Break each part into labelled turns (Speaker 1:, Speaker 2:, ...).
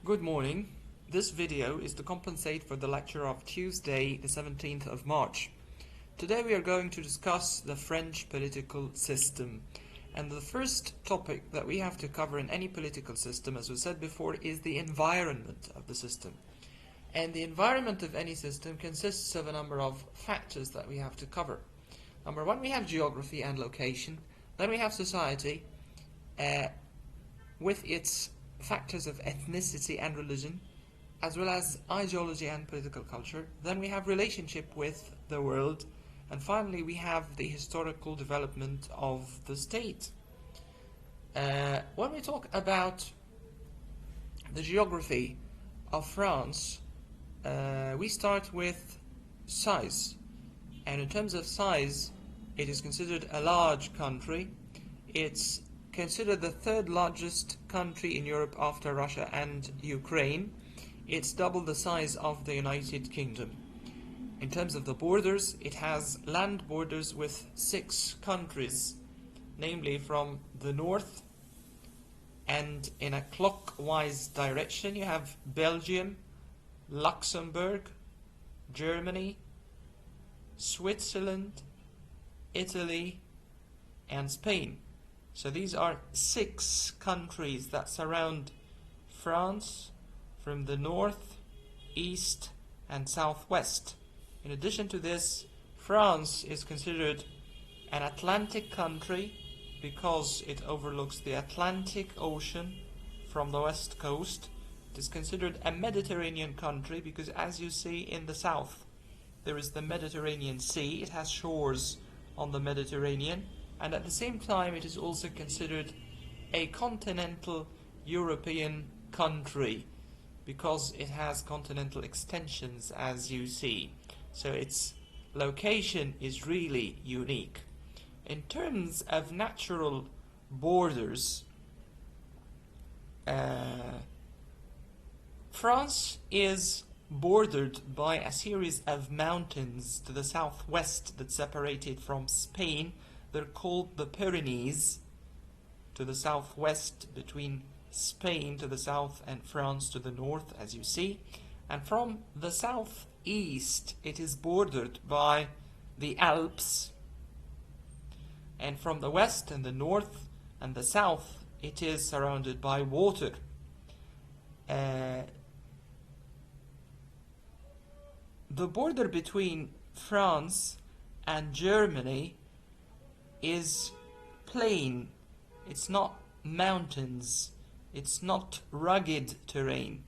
Speaker 1: Good morning. This video is to compensate for the lecture of Tuesday, the 17th of March. Today we are going to discuss the French political system. And the first topic that we have to cover in any political system, as we said before, is the environment of the system. And the environment of any system consists of a number of factors that we have to cover. Number one, we have geography and location. Then we have society with its factors of ethnicity and religion, as well as ideology and political culture. Then we have relationship with the world, and finally we have the historical development of the state. When we talk about the geography of France, we start with size, and in terms of size it is considered a large country. It's considered the third largest country in Europe after Russia and Ukraine. It's double the size of the United Kingdom. In terms of the borders, it has land borders with 6 countries, namely from the north, and in a clockwise direction you have Belgium, Luxembourg, Germany, Switzerland, Italy, and Spain. So these are 6 countries that surround France from the north, east, and southwest. In addition to this, France is considered an Atlantic country because it overlooks the Atlantic Ocean from the west coast. It is considered a Mediterranean country because, as you see in the south, there is the Mediterranean Sea. It has shores on the Mediterranean. And at the same time it is also considered a continental European country because it has continental extensions, as you see. So its location is really unique. In terms of natural borders, France is bordered by a series of mountains to the southwest that separate it from Spain. They're called the Pyrenees, to the southwest, between Spain to the south and France to the north, as you see. And from the southeast it is bordered by the Alps, and from the west and the north and the south it is surrounded by water. The border between France and Germany is plain. It's not mountains, it's not rugged terrain,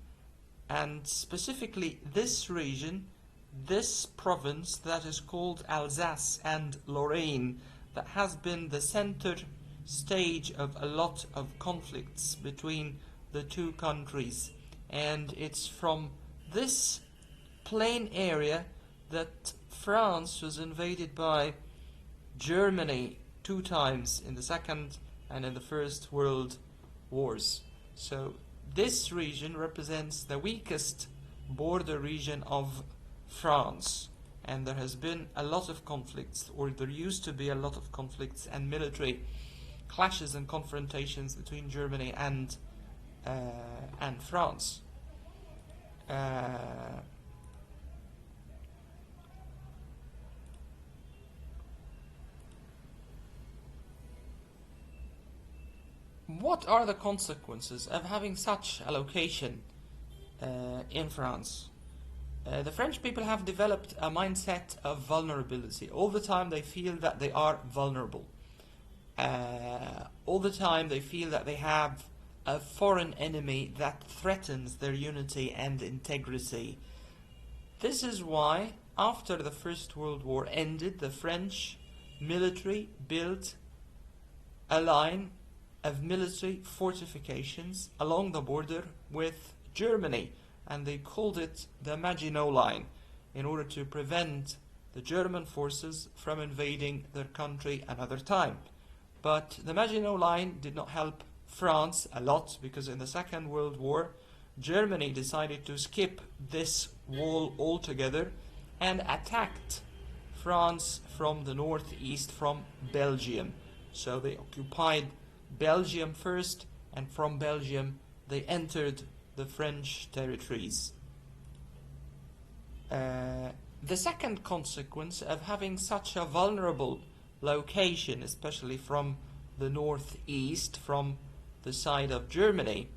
Speaker 1: and specifically this region, this province that is called Alsace and Lorraine, that has been the center stage of a lot of conflicts between the two countries. And it's from this plain area that France was invaded by Germany 2 times, in the Second and in the First World Wars. So this region represents the weakest border region of France, and there has been a lot of conflicts, or there used to be a lot of conflicts and military clashes and confrontations between Germany and France. What are the consequences of having such a location in France? The French people have developed a mindset of vulnerability. All the time they feel that they are vulnerable. All the time they feel that they have a foreign enemy that threatens their unity and integrity. This is why, after the First World War ended, the French military built a line of military fortifications along the border with Germany, and they called it the Maginot Line, in order to prevent the German forces from invading their country another time. But the Maginot Line did not help France a lot, because in the Second World War Germany decided to skip this wall altogether and attacked France from the northeast, from Belgium. So they occupied Belgium first, and from Belgium they entered the French territories. The second consequence of having such a vulnerable location, especially from the northeast, from the side of Germany,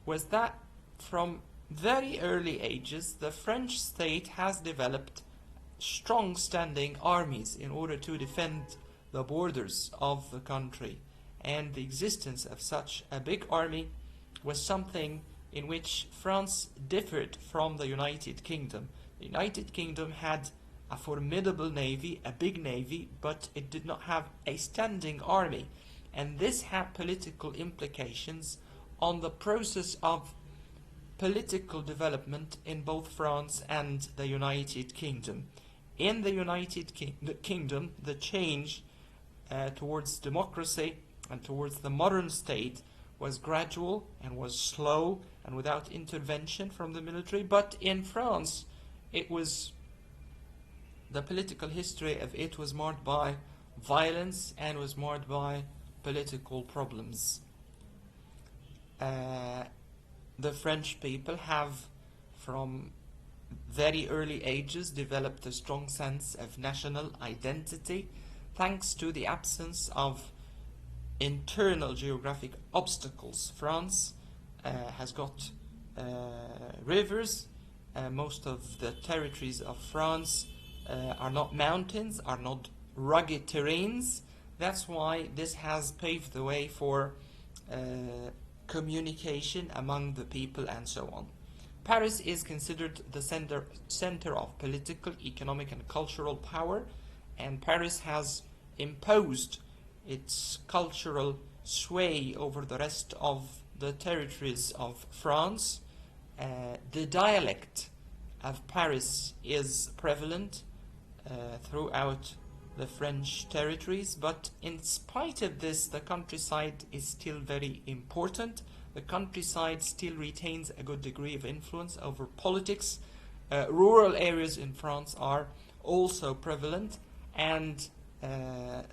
Speaker 1: was that from very early ages the French state has developed strong standing armies in order to defend the borders of the country. And the existence of such a big army was something in which France differed from the United Kingdom. The United Kingdom had a formidable navy, a big navy, but it did not have a standing army. And this had political implications on the process of political development in both France and the United Kingdom. In the United Kingdom, the change towards democracy and towards the modern state was gradual and was slow and without intervention from the military. But in France, the political history of it was marked by violence and was marked by political problems. The French people have, from very early ages, developed a strong sense of national identity thanks to the absence of internal geographic obstacles. France has got rivers. Most of the territories of France are not mountains, are not rugged terrains. That's why this has paved the way for communication among the people and so on. Paris is considered the center of political, economic and cultural power, and Paris has imposed its cultural sway over the rest of the territories of France. The dialect of Paris is prevalent throughout the French territories, but in spite of this, the countryside is still very important. The countryside still retains a good degree of influence over politics. Rural areas in France are also prevalent, and the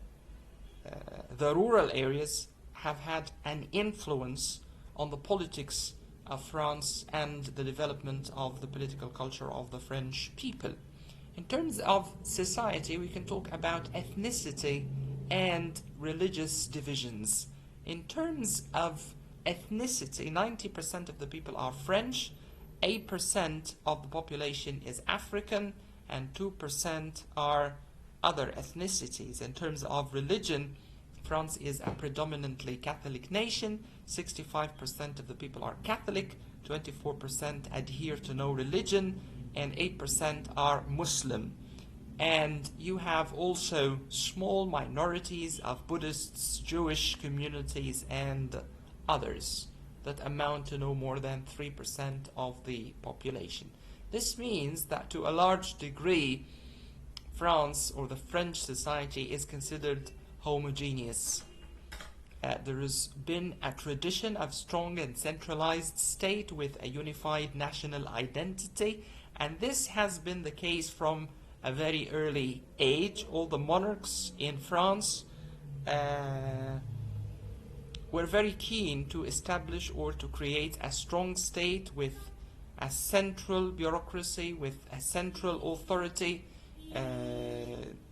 Speaker 1: rural areas have had an influence on the politics of France and the development of the political culture of the French people. In terms of society, we can talk about ethnicity and religious divisions. In terms of ethnicity, 90% of the people are French, 8% of the population is African, and 2% are other ethnicities. In terms of religion, France is a predominantly Catholic nation. 65% of the people are Catholic, 24% adhere to no religion, and 8% are Muslim. And you have also small minorities of Buddhists, Jewish communities, and others that amount to no more than 3% of the population. This means that to a large degree, France or the French society is considered homogeneous. There has been a tradition of strong and centralized state with a unified national identity, and this has been the case from a very early age. All the monarchs in France were very keen to establish or to create a strong state with a central bureaucracy, with a central authority.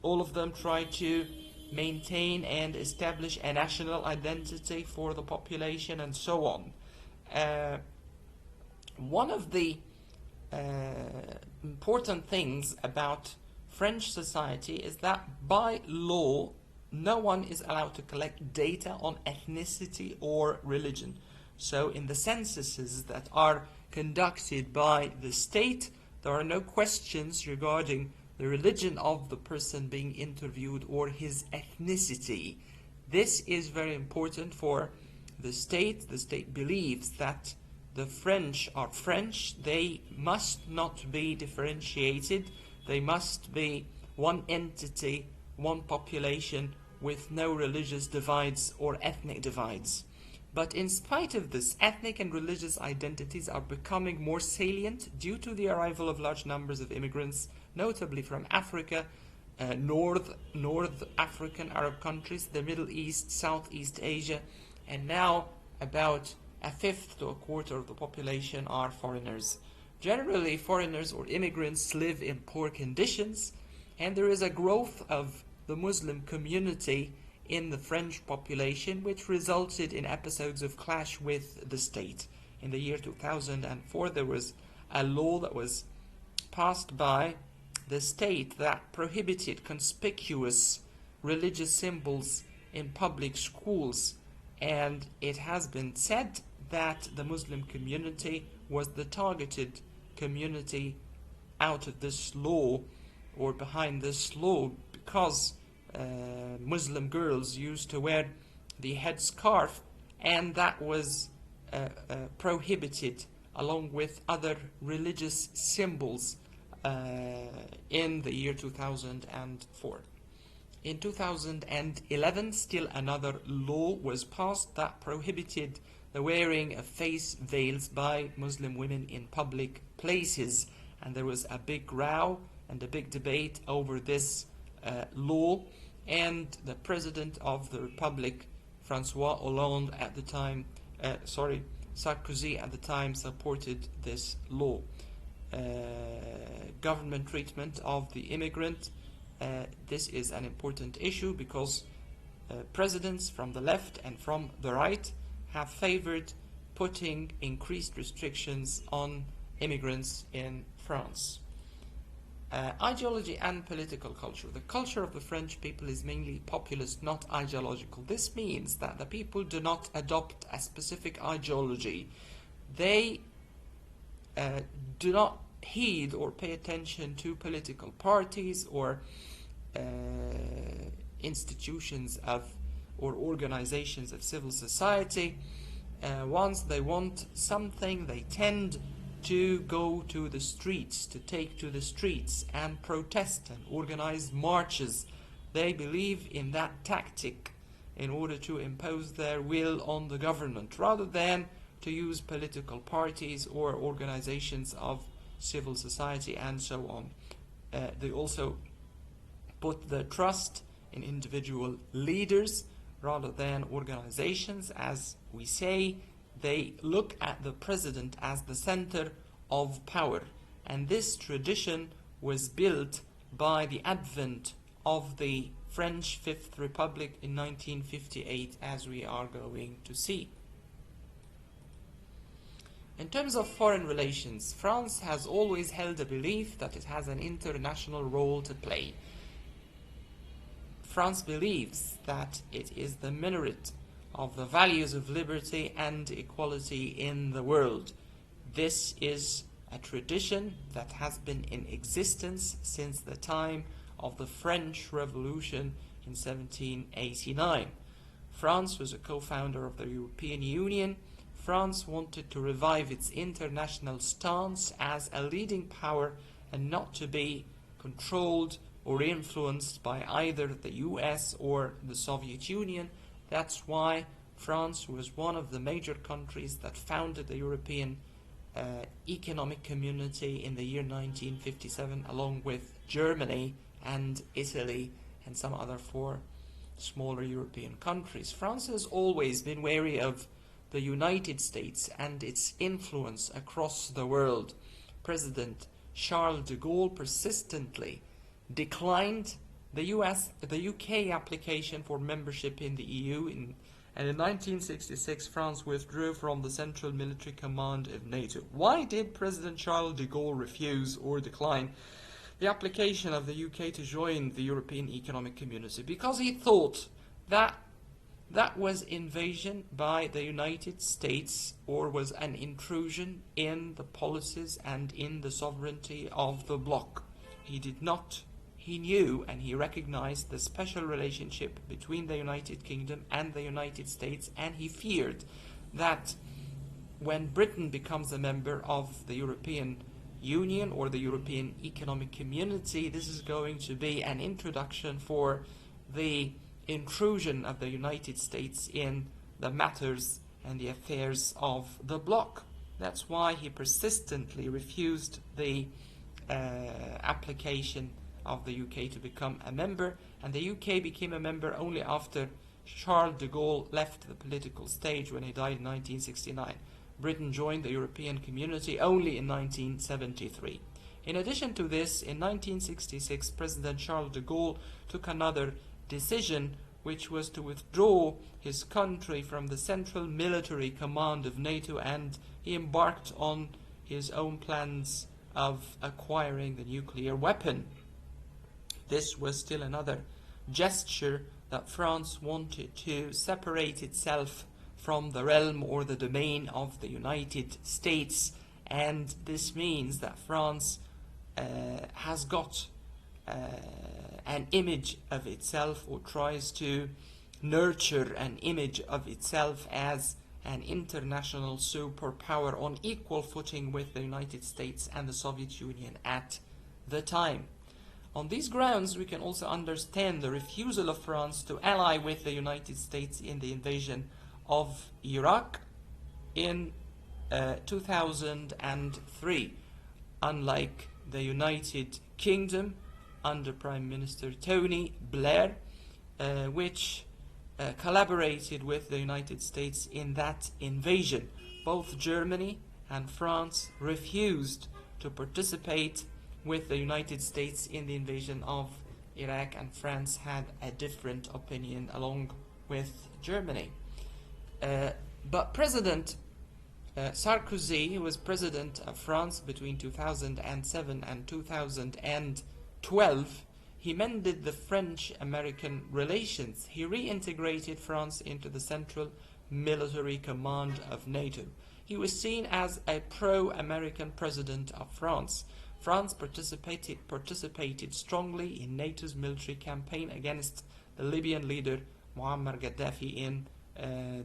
Speaker 1: All of them tried to maintain and establish a national identity for the population and so on. One of the important things about French society is that by law no one is allowed to collect data on ethnicity or religion. So in the censuses that are conducted by the state, there are no questions regarding the religion of the person being interviewed or his ethnicity. This is very important for the state. The state believes that the French are French. They must not be differentiated. They must be one entity, one population, with no religious divides or ethnic divides. But in spite of this, ethnic and religious identities are becoming more salient due to the arrival of large numbers of immigrants, notably from Africa, North African Arab countries, the Middle East, Southeast Asia, and now about a fifth to a quarter of the population are foreigners. Generally, foreigners or immigrants live in poor conditions, and there is a growth of the Muslim community in the French population, which resulted in episodes of clash with the state. In the year 2004, there was a law that was passed by the state that prohibited conspicuous religious symbols in public schools, and it has been said that the Muslim community was the targeted community out of this law, or behind this law, because Muslim girls used to wear the headscarf, and that was prohibited along with other religious symbols in the year 2004. In 2011, still another law was passed that prohibited the wearing of face veils by Muslim women in public places, and there was a big row and a big debate over this law, and the President of the Republic, Francois Hollande at the time, Sarkozy at the time, supported this law. Government treatment of the immigrant. This is an important issue because presidents from the left and from the right have favored putting increased restrictions on immigrants in France. Ideology and political culture. The culture of the French people is mainly populist, not ideological. This means that the people do not adopt a specific ideology. They do not heed or pay attention to political parties or institutions of or organizations of civil society. Once they want something, they tend to go to the streets, to take to the streets and protest and organize marches. They believe in that tactic in order to impose their will on the government, rather than to use political parties or organizations of civil society and so on. They also put their trust in individual leaders rather than organizations. As we say, they look at the president as the center of power, and this tradition was built by the advent of the French Fifth Republic in 1958, as we are going to see. In terms of foreign relations, France has always held a belief that it has an international role to play. France believes that it is the minaret of the values of liberty and equality in the world. This is a tradition that has been in existence since the time of the French Revolution in 1789. France was a co-founder of the European Union. France wanted to revive its international stance as a leading power and not to be controlled or influenced by either the US or the Soviet Union. That's why France was one of the major countries that founded the European Economic Community in the year 1957, along with Germany and Italy and some other four smaller European countries. France has always been wary of the United States and its influence across the world. President Charles de Gaulle persistently declined the UK application for membership in the EU, and in 1966 France withdrew from the Central Military Command of NATO. Why did President Charles de Gaulle refuse or decline the application of the UK to join the European Economic Community? Because he thought that that was invasion by the United States, or was an intrusion in the policies and in the sovereignty of the bloc. He knew and he recognized the special relationship between the United Kingdom and the United States, and he feared that when Britain becomes a member of the European Union or the European Economic Community, this is going to be an introduction for the intrusion of the United States in the matters and the affairs of the bloc. That's why he persistently refused the application of the UK to become a member, and the UK became a member only after Charles de Gaulle left the political stage when he died in 1969. Britain joined the European Community only in 1973. In addition to this, in 1966, President Charles de Gaulle took another decision, which was to withdraw his country from the central military command of NATO, and he embarked on his own plans of acquiring the nuclear weapon. This was still another gesture that France wanted to separate itself from the realm or the domain of the United States, and this means that France has got an image of itself, or tries to nurture an image of itself as an international superpower on equal footing with the United States and the Soviet Union at the time. On these grounds, we can also understand the refusal of France to ally with the United States in the invasion of Iraq in 2003. Unlike the United Kingdom under Prime Minister Tony Blair, which collaborated with the United States in that invasion. Both Germany and France refused to participate with the United States in the invasion of Iraq, and France had a different opinion along with Germany. But President Sarkozy, who was president of France between 2007 and 2012, he mended the French-American relations. He reintegrated France into the central military command of NATO. He was seen as a pro-American president of France. France participated strongly in NATO's military campaign against the Libyan leader Muammar Gaddafi in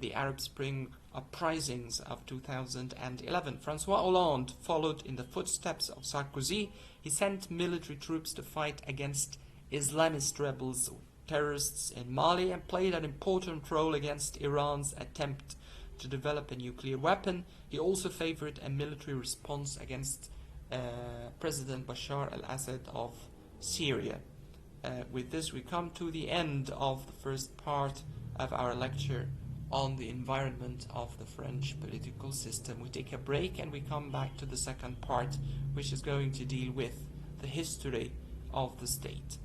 Speaker 1: the Arab Spring uprisings of 2011. François Hollande followed in the footsteps of Sarkozy. He sent military troops to fight against Islamist rebels, terrorists in Mali, and played an important role against Iran's attempt to develop a nuclear weapon. He also favored a military response against President Bashar al-Assad of Syria. With this, we come to the end of the first part of our lecture on the environment of the French political system. We take a break and we come back to the second part, which is going to deal with the history of the state.